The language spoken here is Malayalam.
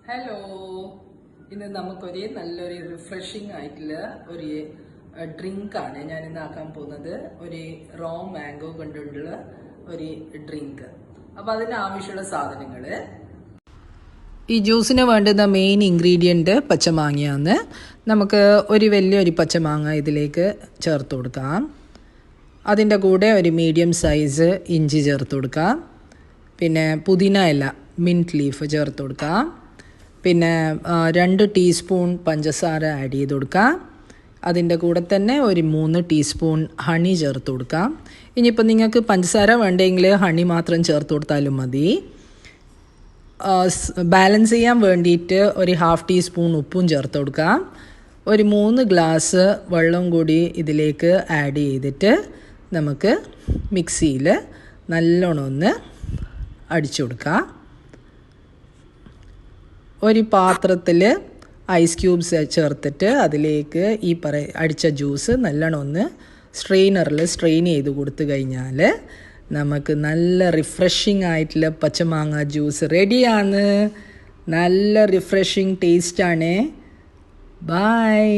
ഹലോ, ഇന്ന് നമുക്കൊരു നല്ലൊരു റിഫ്രഷിംഗ് ആയിട്ടുള്ള ഒരു ഡ്രിങ്കാണ് ഞാൻ ഇന്ന് ആക്കാൻ പോകുന്നത്. ഒരു റോ മാംഗോ കൊണ്ടുള്ള ഒരു ഡ്രിങ്ക്. അപ്പം അതിന് ആവശ്യമുള്ള സാധനങ്ങൾ, ഈ ജ്യൂസിന് വേണ്ടുന്ന മെയിൻ ഇൻഗ്രീഡിയൻറ്റ് പച്ചമാങ്ങയാണ്. നമുക്ക് ഒരു വലിയൊരു പച്ചമാങ്ങ ഇതിലേക്ക് ചേർത്ത് കൊടുക്കാം. അതിൻ്റെ കൂടെ ഒരു മീഡിയം സൈസ് ഇഞ്ചി ചേർത്ത് കൊടുക്കാം. പിന്നെ പുതിന ഇല, മിൻറ്റ് ലീഫ് ചേർത്ത് കൊടുക്കാം. പിന്നെ 2 ടീസ്പൂൺ പഞ്ചസാര ആഡ് ചെയ്ത് കൊടുക്കാം. അതിൻ്റെ കൂടെ തന്നെ ഒരു 3 ടീസ്പൂൺ ഹണി ചേർത്ത് കൊടുക്കാം. ഇനിയിപ്പോൾ നിങ്ങൾക്ക് പഞ്ചസാര വേണ്ടെങ്കിൽ ഹണി മാത്രം ചേർത്ത് കൊടുത്താലും മതി. ബാലൻസ് ചെയ്യാൻ വേണ്ടിയിട്ട് ഒരു 1/2 ടീസ്പൂൺ ഉപ്പും ചേർത്ത് കൊടുക്കാം. ഒരു 3 ഗ്ലാസ് വെള്ളം കൂടി ഇതിലേക്ക് ആഡ് ചെയ്തിട്ട് നമുക്ക് മിക്സിയിൽ നല്ലോണം ഒന്ന് അടിച്ചു കൊടുക്കാം. ഒരു പാത്രത്തിൽ ഐസ് ക്യൂബ്സ് ചേർത്തിട്ട് അതിലേക്ക് ഈ അടിച്ച ജ്യൂസ് നല്ലോണം ഒന്ന് സ്ട്രെയിനറിൽ സ്ട്രെയിൻ ചെയ്ത് കൊടുത്തു കഴിഞ്ഞാൽ നമുക്ക് നല്ല റിഫ്രഷിംഗ് ആയിട്ടുള്ള പച്ചമാങ്ങ ജ്യൂസ് റെഡിയാണ്. നല്ല റിഫ്രഷിംഗ് ടേസ്റ്റാണ്. ബൈ.